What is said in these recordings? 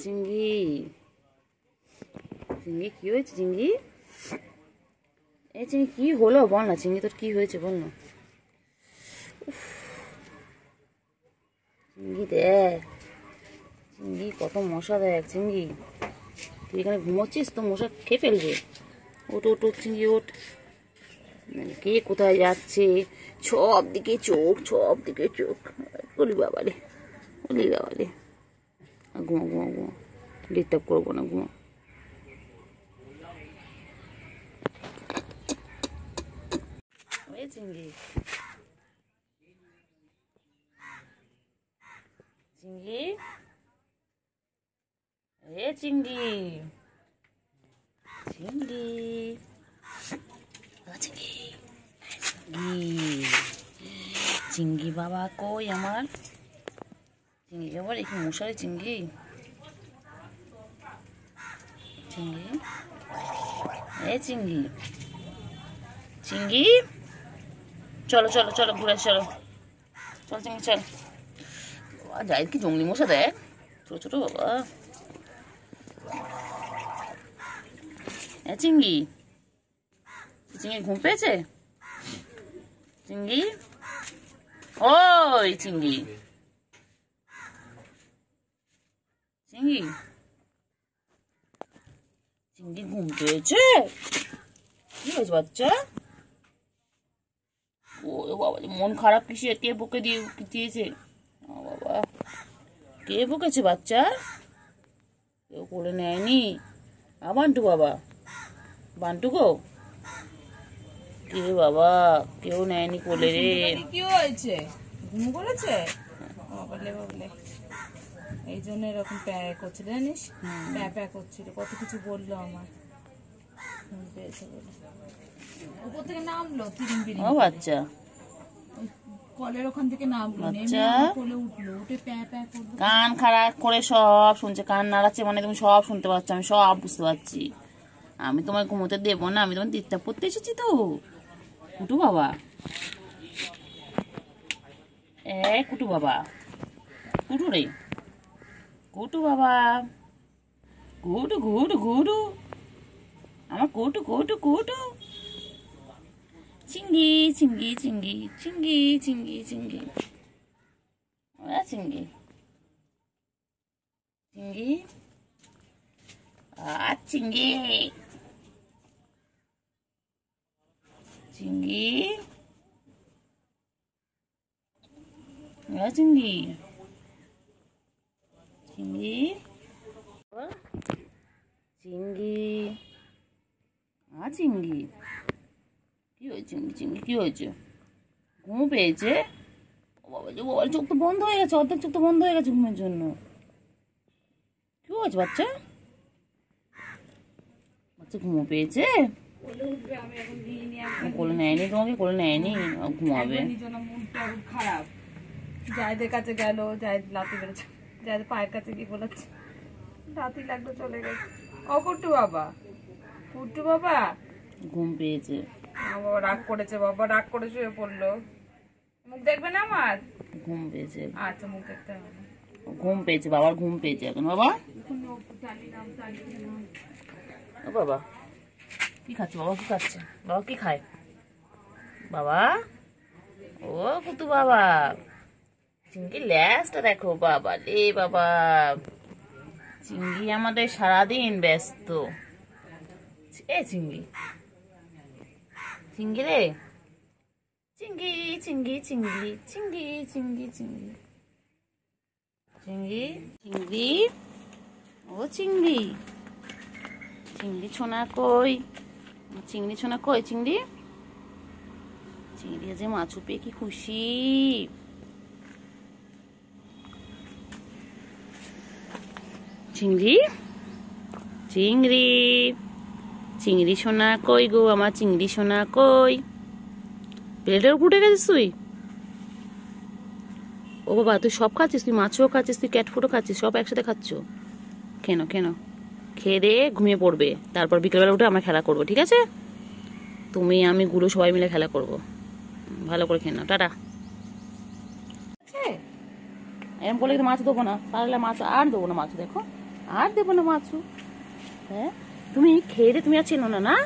চিংড়ি চিংড়ি কি হয়েছে চিংড়ি? এই চিংড়ি কি হলো বল না, চিংড়ি তোর কি হয়েছে বল না। চিংড়ি দেখ, চিংড়ি কত মশা দেখ। চিংড়ি তুই এখানে ঘুমোচ্ছিস তো মশা খেয়ে ফেলবে। ওট ওট ওট চিংড়ি ওঠ, কে কোথায় যাচ্ছে, সব দিকে চোখ, সব দিকে চোখ। বলি বাবারে, বলি বাবারে, ঘুমা ঘুমা ঘুমা, ডিস্টার্ব করবো না, ঘুমা। চিংড়ি চিংড়ি এ চিংড়ি চিংড়ি চিংড়ি চিংড়ি বাবা কই আমার চিংড়ি বাবা? একটু মশারি চিংড়ি, চিংড়ি এ চিংড়ি চিংড়ি, চলো চলো চলো ঘুরে চলো, চল চিংড়ি চল। যাই কি জঙ্গলি মশা দেখ, ছোট ছোট বাবা। চিংড়ি চিংড়ি ঘুম পেয়েছে? চিংড়ি ওই চিংড়ি চিংড়ি চিংড়ি ঘুম পেয়েছে? কি হয়েছে বাচ্চা? ও বাবা, মন খারাপ কিসে? কে বকে দিয়েছে? বাবা, কে বকেছে বাচ্চা? কেউ কোলে নেয়নি? বান্টু বাবা, বান্টু গো, কে বাবা, কেউ নেয়নি কোলে রে। কি হয়েছে? ঘুম করেছে বাবলে বাবলে, এই জন্য এরকম প্যা করছিল জানিস, প্যা প্যা করছিল, কত কিছু বললো আমার। ঘুম পেয়েছে বলে উপর থেকে নামলো, ও বাচ্চা কলের ওখান থেকে নামলো, বাচ্চা কোলে উঠলো, উঠে প্যা প্যা করলো। কান খারাপ করে সব শুনছে, কান নাড়াচ্ছে মানে তুমি সব শুনতে পাচ্ছ, আমি সব বুঝতে পারছি। আমি তোমায় ঘুমোতে দেবো না, আমি তোমার ডিস্টার্ব করতে এসেছি তো। কুটু বাবা, কুটু বাবা, কুটু রে, কুটু বাবা, কুটু কুটু কুটু, আমার কুটু কুটু কুটু। চিংড়ি চিংড়ি চিংড়ি চিংড়ি চিংড়ি চিংড়ি চিংড়ি চিংড়ি চিংড়ি চিংড়ি চিংড়ি চিংড়ি চিংড়ি চিংড়ি কি হয়েছে? চিংড়ি কি হয়েছে? ঘুম পেয়েছে? বাবা যে বাবার চোখ তো বন্ধ হয়ে গেছে, অর্ধেক চোখ তো বন্ধ হয়ে গেছে ঘুমের জন্য। কি হয়েছে বাচ্চা? বাচ্চা ঘুমো পেয়েছে? কোলে নেয়নি তোমাকে? কোলে নেয়নি, ঘুমাবে। খারাপ, জায়দের কাছে গেল, জায়দ লাতি বেড়েছে, জায়দ পায়ের কাছে গিয়ে বলেছে লাতি লাগলো, চলে গেছে। ও কুট্টু বাবা, কুট্টু বাবা ঘুম পেয়েছে। বাবা রাগ করেছে, বাবা রাগ করে শুয়ে পড়লো। মুখ দেখবে না আমার? ঘুম পেয়েছে। আচ্ছা মুখ দেখতে হবে না। ঘুম পেয়েছে, বাবার ঘুম পেয়েছে এখন। বাবা ও বাবা কি খাচ্ছে? বাবা কি খাচ্ছে? বাবা কি খায়? বাবা ও কুতু বাবা, চিংড়ি ল্যাসটা দেখো বাবা রে বাবা। চিংড়ি আমাদের সারাদিন ব্যস্ত। এ চিংড়ি চিংড়ি রে, চিংড়ি চিংড়ি চিংড়ি চিংড়ি চিংড়ি চিংড়ি চিংড়ি চিংড়ি ও চিংড়ি, চিংড়ি ছোনা কই? চিংড়ি ছোনা কই? চিংড়ি চিংড়ি যে মাছু পেয়ে কি খুশি। চিংড়ি চিংড়ি চিংড়ি সোনা কই গো, আমার চিংড়ি সোনা কই? প্লেটের উপর উঠে গেছিস তুই? ও বাবা, তুই সব খাচ্ছিস? তুই মাছও খাচ্ছিস, তুই ক্যাট ফুডও খাচ্ছিস, সব একসাথে খাচ্ছ কেন? কেন খেয়ে দিয়ে ঘুমিয়ে পড়বে, তারপর বিকেলবেলা উঠে আমরা খেলা করবো, ঠিক আছে? তুমি আমি গুলো সবাই মিলে খেলা করবো। ভালো করে খেয়ে নাও, টাটা। এরকম বলে মাছ দেবো না, তাহলে মাছ আর দেবো না, মাছ দেখো আর দেবো না মাছু। হ্যাঁ, তুমি খেয়ে দে, তুমি আর চেনো না, না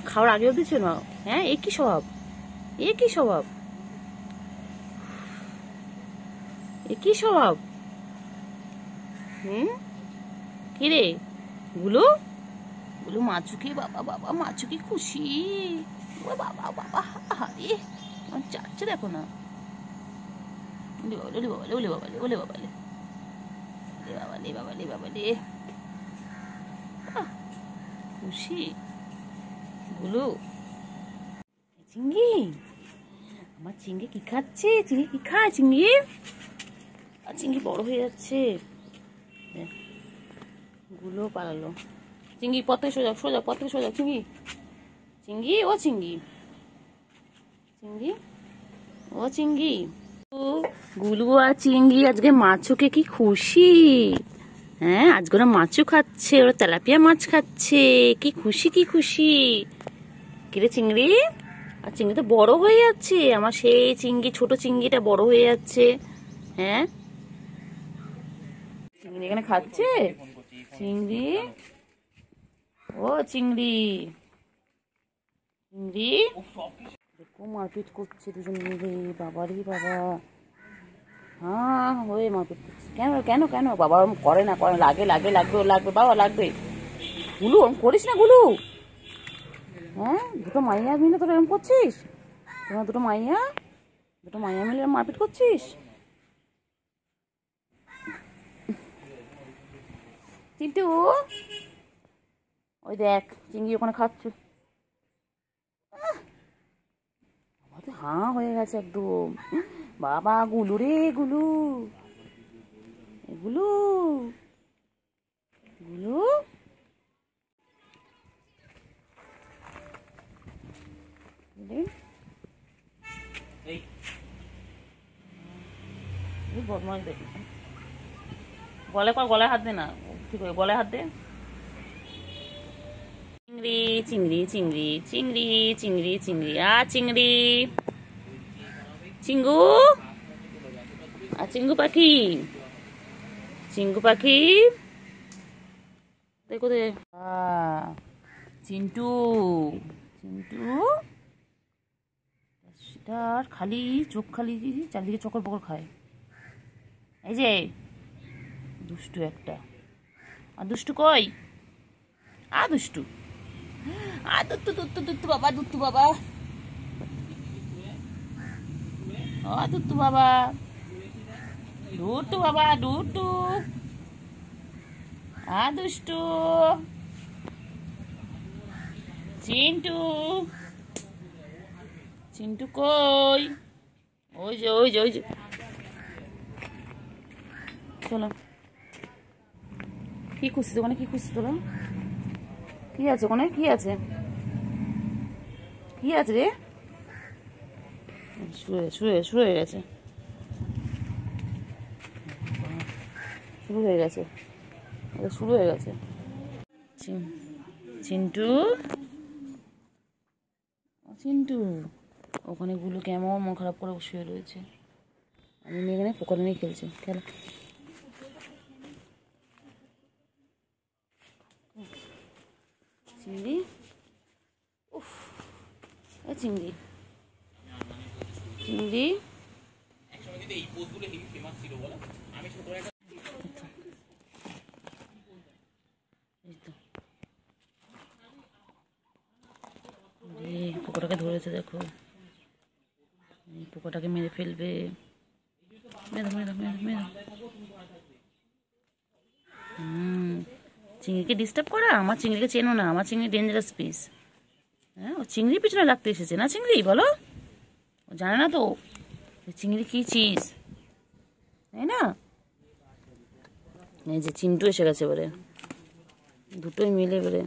খাওয়ার আগে অব্দি চেনো। হ্যাঁ, এ কি স্বভাব, এ কি স্বভাব, এ কি স্বভাব। কি রে গুলু, গুলু মাছুকে, বাবা বাবা মাছু কি খুশি, ও বাবা বাবা, আরে আমার চাচ্ছে দেখো না। ওলে বাবালে, ওলে বাবালে, ওলে বাবালে, ওলে বাবালে, বাবালে বাবালে, খুশি গুলু। চিংড়ি, আমার চিংড়ি কি খাচ্ছে, চিংড়ি কি খায়, চিংড়ি আর চিংড়ি বড় হয়ে যাচ্ছে। গুলো পালালো, চিংড়ি পথে সোজা, সোজা পথে সোজা, চিংড়ি, চিংড়ি ও চিংড়ি, চিংড়ি ও চিংড়ি। গুলু আর চিংড়ি আজকে মাছুকে কি খুশি। হ্যাঁ, আজকে ওরা মাছু খাচ্ছে, ওরা তেলাপিয়া মাছ খাচ্ছে, কি খুশি কি খুশি। কিরে চিংড়ি, আর চিংড়ি তো বড় হয়ে যাচ্ছে, আমার সেই চিংড়ি, ছোট চিংড়িটা বড় হয়ে যাচ্ছে। হ্যাঁ, চিংড়ি এখানে খাচ্ছে, চিংড়ি ও চিংড়ি, চিংড়ি দেখো মারপিট করছে দুজন মিলে, বাবা রে বাবা। হ্যাঁ, হয়ে মারপিট করছে, কেন কেন কেন, বাবা ওরকম করে না, করে, লাগে লাগে লাগবে, ও লাগবে বাবা লাগবে। গুলু ওরকম করিস না গুলু। হ্যাঁ, দুটো মাইয়া মিলে তোরা এরকম করছিস, তোরা দুটো মাইয়া মিলে মারপিট করছিস। চিন্টু, ওই দেখ চিংড়ি ওখানে খাচ্ছে, হাঁ হয়ে গেছে একদম। বাবা গুলু রে গুলু, গুলু, গুলু, বদমাইশ দেখি, গলায় কর, গলায় হাত দে না, ঠিক আছে গলায় হাত দে। চিংড়ি চিংড়ি চিংড়ি চিংড়ি চিংড়ি চিংড়ি আ চিংড়ি, চিঙ্গু আর চিঙ্গু পাখি, চিঙ্গু পাখি দেখো দে, চিন্টু, চিন্টু সেটার খালি চোখ, খালি চারদিকে চকর পকর খায়। এই যে দুষ্টু একটা, আর দুষ্টু কই, আ দুষ্টু, আ দুত্তু দুত্তু দুত্তু বাবা, দুত্তু বাবা, ও দুত্তু বাবা, দুটু বাবা, দুটু, আ দুষ্টু, চিন্টু, চিন্টু কই, ওই যে ওই যে ওই যে, চলো কি খুঁজছিস ওখানে, কি খুঁজছিস তোরা, কি আছে ওখানে, কি আছে, কি আছে রে, শুয়ে শুয়ে শুয়ে গেছে, শুরু হয়ে গেছে, শুরু হয়ে গেছে। চিন্টু, চিন্টু ওখানে গুলো কেমন মন খারাপ করে শুয়ে রয়েছে, আমি নিয়ে এখানে পোকাটা নিয়ে খেলছি, খেলা। চিংড়ি, উফ, চিংড়ি, চিংড়ি, পোকাটাকে ধরেছে দেখো, পোকাটাকে মেরে ফেলবে, মেরে মেরে মেরে মেরে। চিংড়িকে ডিস্টার্ব করা, আমার চিংড়িকে চেনো না, আমার চিংড়ি ডেঞ্জারাস পিস। হ্যাঁ, ও চিংড়ির পিছনে লাগতে এসেছে না, চিংড়ি বলো, ও জানে না তো চিংড়ি কি চিজ, তাই না। এই যে চিন্টু এসে গেছে বলে, দুটোই মিলে বলে,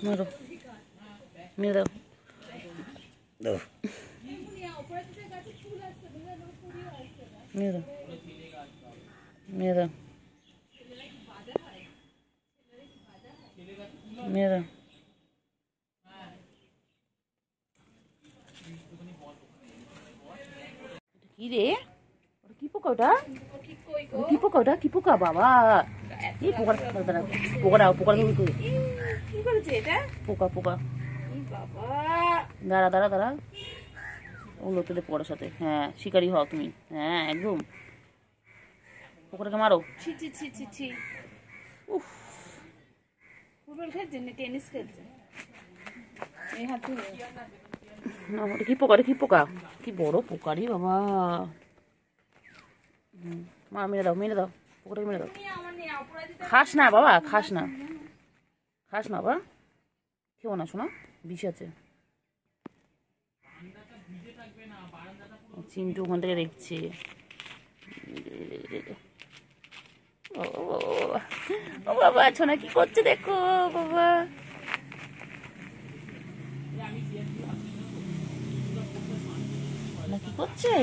মারো, মেরে দাও, মেরে দাও, মেরে দাও, মেরে দাও। কি রে, কি পোকা ওটা? কি পোকা ওটা? কি পোকা বাবা? এই পোকা পোকাটা পোকা কি করেছে এটা? পোকা পোকা। বাবা দাঁড়া দাঁড়া দাঁড়া, ওগুলো তোদের পোকাটার সাথে। হ্যাঁ শিকারি হও তুমি, হ্যাঁ একদম। পোকাটাকে মারো। ছি ছি ছি ছি ছি। উফ, ফুটবল খেলছে না টেনিস খেলছে? এই হাত ধরে না ওটা কি পোকা? কি পোকা? কি বড় পোকা রে বাবা। মা মেরে দাও, মেরে দাও, পোকাটাকে মেরে দাও। খাস না বাবা, খাস না, খাস না বাবা, খেও না শোনা, বিষ আছে। চিন্টু ওখান থেকে দেখছে। ও বাবা, ছোনা কি করছে দেখো বাবা। কি করছে?